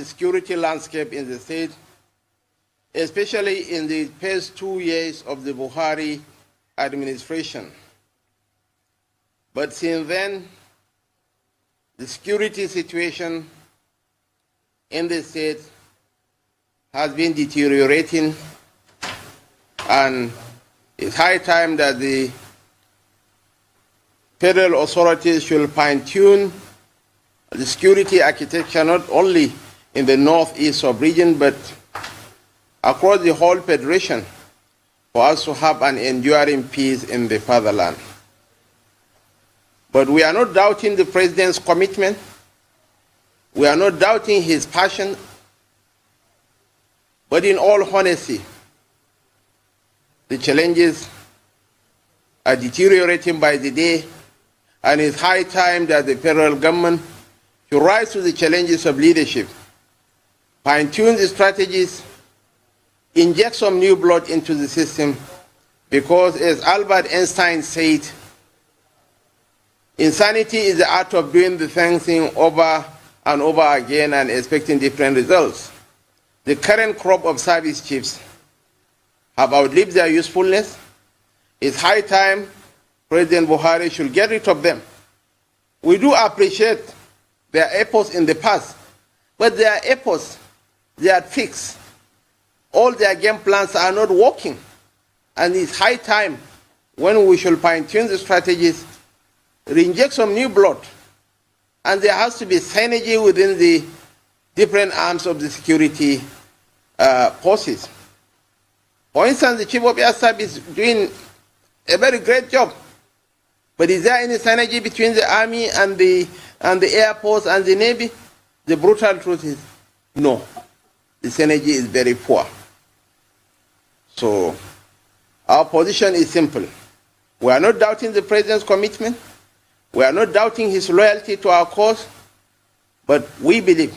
the security landscape in the state, especially in the past 2 years of the Buhari administration. But since then, the security situation in the state has been deteriorating, and it's high time that the federal authorities should fine-tune the security architecture not only in the northeast region but across the whole federation for us to have an enduring peace in the fatherland. But we are not doubting the president's commitment. We are not doubting his passion. But in all honesty, the challenges are deteriorating by the day, and it's high time that the federal government should rise to the challenges of leadership, fine-tune the strategies, inject some new blood into the system, because as Albert Einstein said, insanity is the art of doing the same thing over and over again and expecting different results. The current crop of service chiefs have outlived their usefulness. It's high time President Buhari should get rid of them. We do appreciate their efforts in the past, but their efforts, they are fixed. All their game plans are not working. And it's high time when we should fine-tune the strategies, reinject some new blood, and there has to be synergy within the different arms of the security forces. For instance, the Chief of Air Staff is doing a very great job. But is there any synergy between the Army and the Air Force and the Navy? The brutal truth is no. The synergy is very poor. So our position is simple. We are not doubting the President's commitment. We are not doubting his loyalty to our cause. But we believe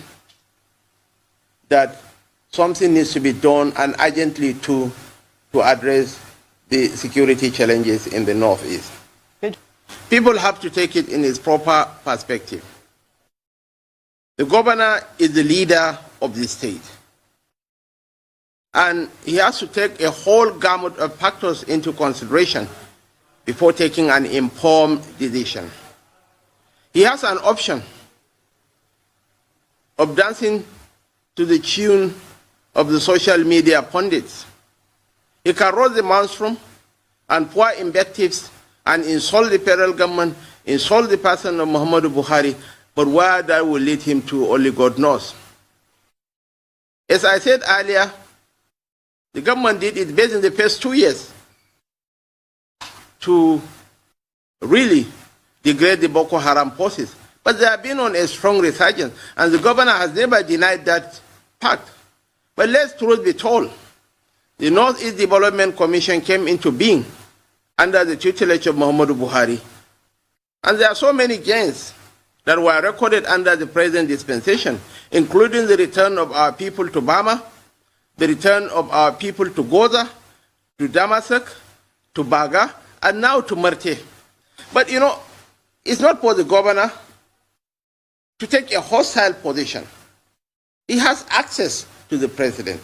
that something needs to be done, and urgently to address the security challenges in the Northeast. People have to take it in its proper perspective. The governor is the leader of the state, and he has to take a whole gamut of factors into consideration before taking an informed decision. He has an option of dancing to the tune of the social media pundits. He can roast the maelstrom and pour invectives and insult the federal government, insult the person of Muhammadu Buhari, but where that will lead him to, only God knows. As I said earlier, the government did its best in the first 2 years to really degrade the Boko Haram forces, but they have been on a strong resurgence, and the governor has never denied that fact. But let's truth be told, the Northeast Development Commission came into being under the tutelage of Muhammadu Buhari. And there are so many gains that were recorded under the present dispensation, including the return of our people to Bama, the return of our people to Goza, to Damasak, to Baga, and now to Marte. But you know, it's not for the governor to take a hostile position. He has access to the president.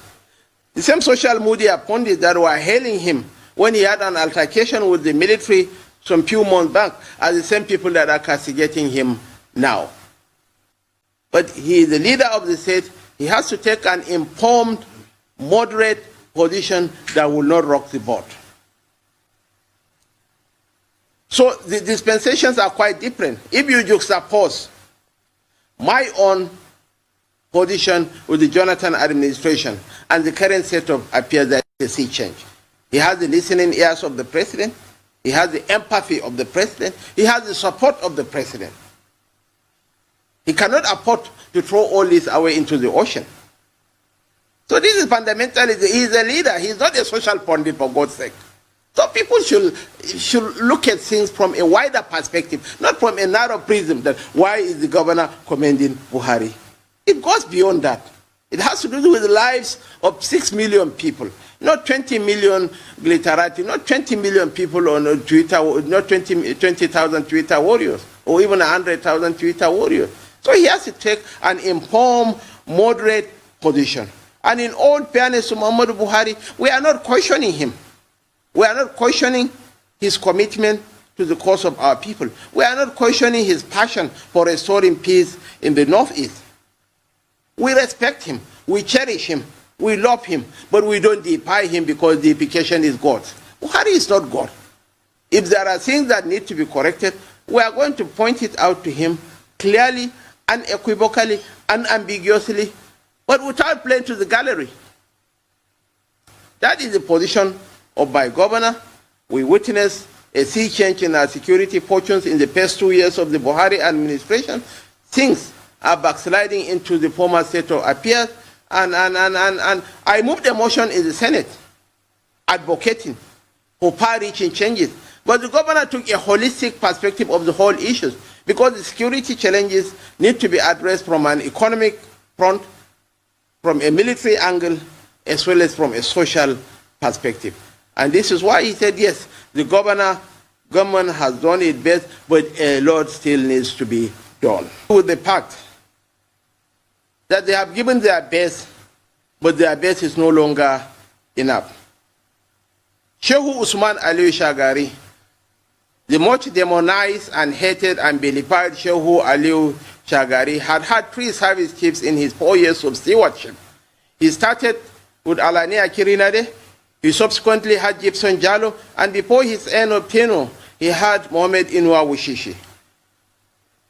The same social media pundits that were hailing him when he had an altercation with the military some few months back are the same people that are castigating him now. But he is the leader of the state. He has to take an informed, moderate position that will not rock the boat. So the dispensations are quite different. If you juxtapose my own position with the Jonathan administration and the current set of affairs, that is a sea change. He has the listening ears of the president. He has the empathy of the president. He has the support of the president. He cannot afford to throw all this away into the ocean. So this is fundamentally, he is a leader. He is not a social pundit, for God's sake. So people should look at things from a wider perspective, not from a narrow prism that why is the governor commending Buhari. It goes beyond that. It has to do with the lives of 6 million people, not 20 million glitterati, not 20 million people on Twitter, not 20,000 Twitter warriors, or even 100,000 Twitter warriors. So he has to take an informed, moderate position. And in all fairness to Muhammadu Buhari, we are not questioning him. We are not questioning his commitment to the cause of our people. We are not questioning his passion for restoring peace in the Northeast. We respect him, we cherish him, we love him, but we don't deify him because deification is God. Buhari is not God. If there are things that need to be corrected, we are going to point it out to him clearly, unequivocally, unambiguously, but without playing to the gallery. That is the position of my governor. We witnessed a sea change in our security fortunes in the past 2 years of the Buhari administration. Things are backsliding into the former state of affairs, and I moved a motion in the Senate advocating for far-reaching changes. But the governor took a holistic perspective of the whole issues because the security challenges need to be addressed from an economic front, from a military angle, as well as from a social perspective. And this is why he said, yes, the government has done its best, but a lot still needs to be done. With the fact that they have given their best, but their best is no longer enough. Shehu Usman Aliyu Shagari, the much demonized and hated and vilified Shehu Aliyu Shagari, had 3 service chiefs in his 4 years of stewardship. He started with Alania Kirinade, he subsequently had Gibson Jallo, and before his end of tenure, he had Mohamed Inua Wushishi.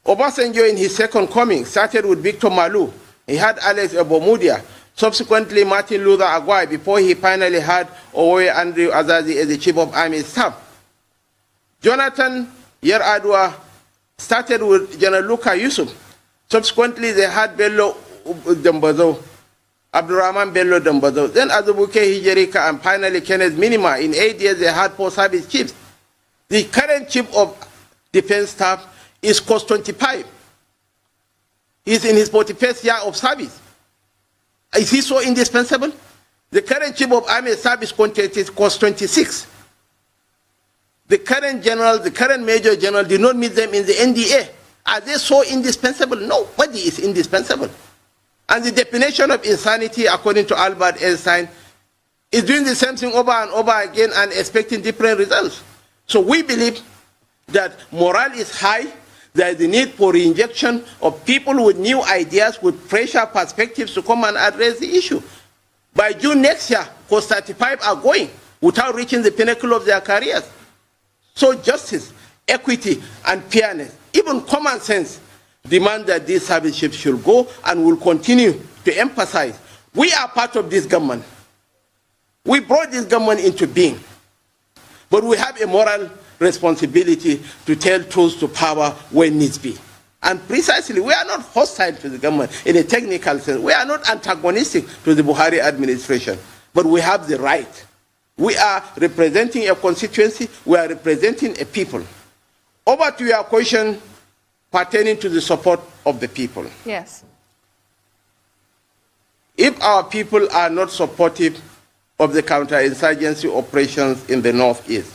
Obasanjo, in his second coming, started with Victor Malu. He had Alex Ebomudia, subsequently Martin Luther Agwai, before he finally had Owoye Andrew Azazi as the Chief of Army Staff. Jonathan Yer-Adua started with General Luka Yusuf. Subsequently, they had Bello Dembazo, Abdurrahman Bello Dembazo, then Azubuke Hijerika, and finally Kenneth Minima. In 8 years, they had 4 service chiefs. The current Chief of Defense Staff is cost 25. He's in his 41st year of service. Is he so indispensable? The current Chief of Army Staff is cost 26. The current general, the current Major General did not meet them in the NDA. Are they so indispensable? Nobody is indispensable. And the definition of insanity, according to Albert Einstein, is doing the same thing over and over again and expecting different results. So we believe that morale is high. There is the need for reinjection of people with new ideas, with fresher perspectives to come and address the issue. By June next year, Coast 35 are going without reaching the pinnacle of their careers. So justice, equity, and fairness, even common sense, demand that these service ships should go, and will continue to emphasize. We are part of this government. We brought this government into being. But we have a moral responsibility to tell truth to power when needs be. And precisely, we are not hostile to the government in a technical sense. We are not antagonistic to the Buhari administration. But we have the right. We are representing a constituency. We are representing a people. Over to your question pertaining to the support of the people. Yes. If our people are not supportive of the counterinsurgency operations in the Northeast,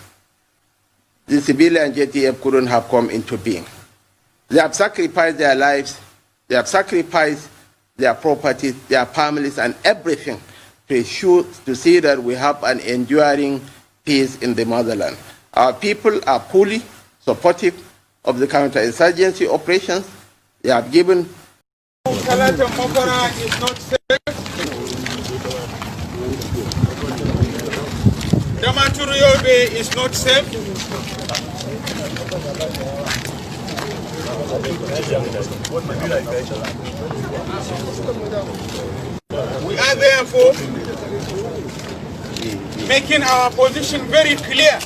the civilian JTF couldn't have come into being. They have sacrificed their lives, they have sacrificed their properties, their families, and everything to see that we have an enduring peace in the motherland. Our people are fully supportive of the counterinsurgency operations. They have given. Kalata Mokora is not safe. Damaturu is not safe. We are therefore making our position very clear.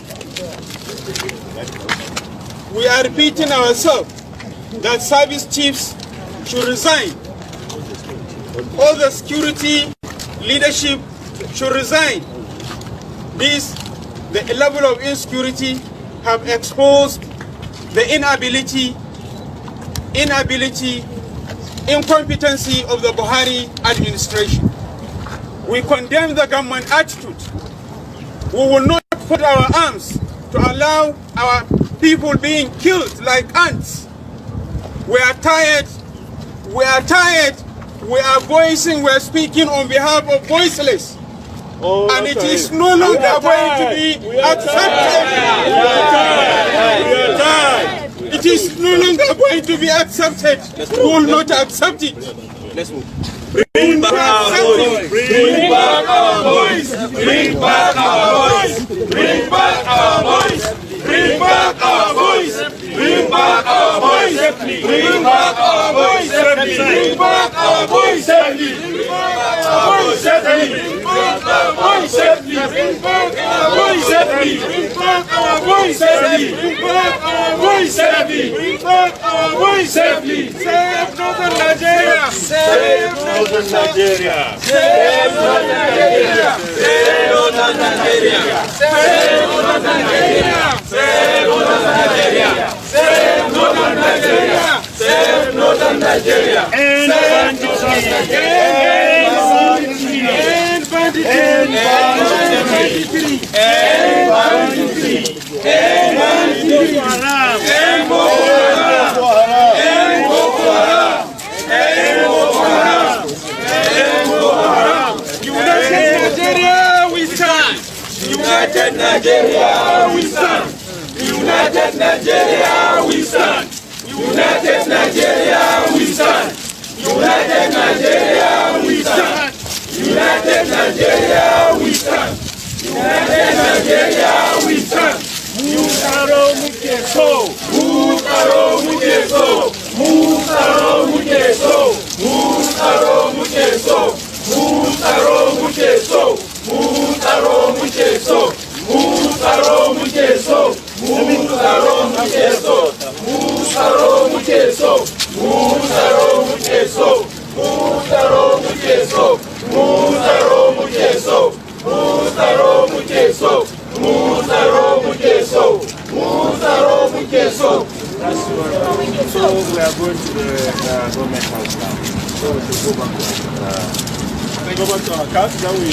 We are repeating ourselves that service chiefs should resign. All the security leadership should resign. The level of insecurity have exposed the incompetency of the Buhari administration. We condemn the government attitude. We will not put our arms to allow our people being killed like ants. We are tired we are speaking on behalf of voiceless. And it is no longer going to be accepted. It is no longer going to be accepted. We will not accept it. Let's move. Bring back our voice. Bring back our voice. Bring back our voice. Bring back our voice. Bring back our voice. Bring back our voice. Bring back our voice. Bring back our voice. Bring back our voice. Bring back our voice. Bring back our voice. Bring back our voice. Bring back our voice. Bring back our voice. Save Northern Nigeria. Save Northern Nigeria. Save Northern Nigeria. Save Northern Nigeria. Save Northern Nigeria. Save Northern Nigeria. Save Northern Nigeria. Save Northern Nigeria. End banditry. End banditry. End banditry. End banditry. End banditry. End Boko Haram. End Boko Haram. End Boko Haram. End Boko Haram. United Nigeria, we stand. United Nigeria, we stand. United Nigeria, we stand. United Nigeria, we stand. United Nigeria, we stand. United Nigeria, we stand. United Nigeria, we stand. Mutaro Mukeso, Mutaro Mukeso, Mutaro Mukeso, Mutaro Mukeso, Mutaro Mukeso, Mutaro Mukeso, Mutaro Mukeso, Mutaro Mukeso, Mutaro Mukeso, Mutaro Mukeso, Mutaro Mukeso, Mutaro Mukeso, Mutaro Mukeso, Mutaro Mukeso, Mutaro Mukeso. So we are going to the government house now. So we should go back to our cars. Then we.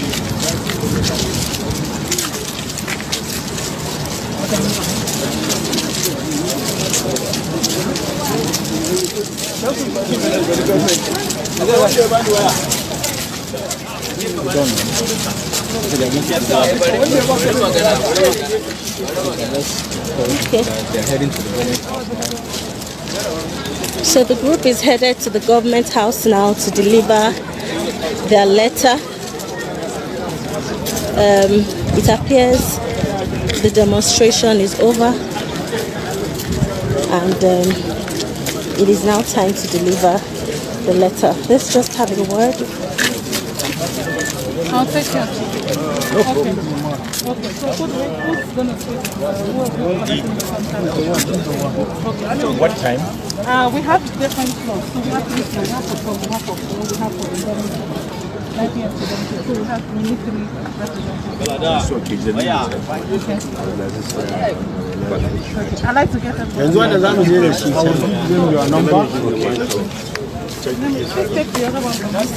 So the group is headed to the government house now to deliver their letter. It appears the demonstration is over, and it is now time to deliver the letter. Let's just have a word. I'll take care. No problem. Okay, so who's going to speak? What time? We have different slots. So we have 3 slots. We have for 12, we have for 4, we have for 11, 9 p.m. to 11. So we need 3 representatives. I'd like to get your number. Let's take the other one from this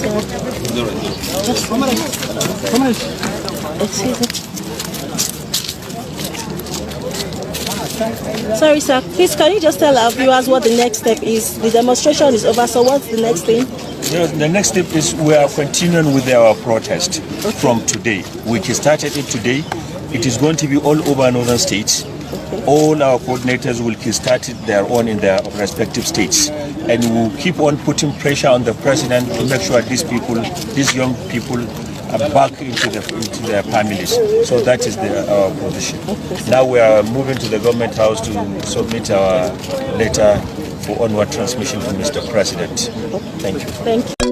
Excuse me. Sorry, sir. Please, can you just tell our viewers what the next step is? The demonstration is over, so what's the next thing? The next step is we are continuing with our protest from today. We started it today. It is going to be all over northern states. All our coordinators will start their own in their respective states, and we'll keep on putting pressure on the president to make sure these people, these young people, are back into their families. So that is our position. Now we are moving to the government house to submit our letter for onward transmission to Mr. President. Thank you. Thank you.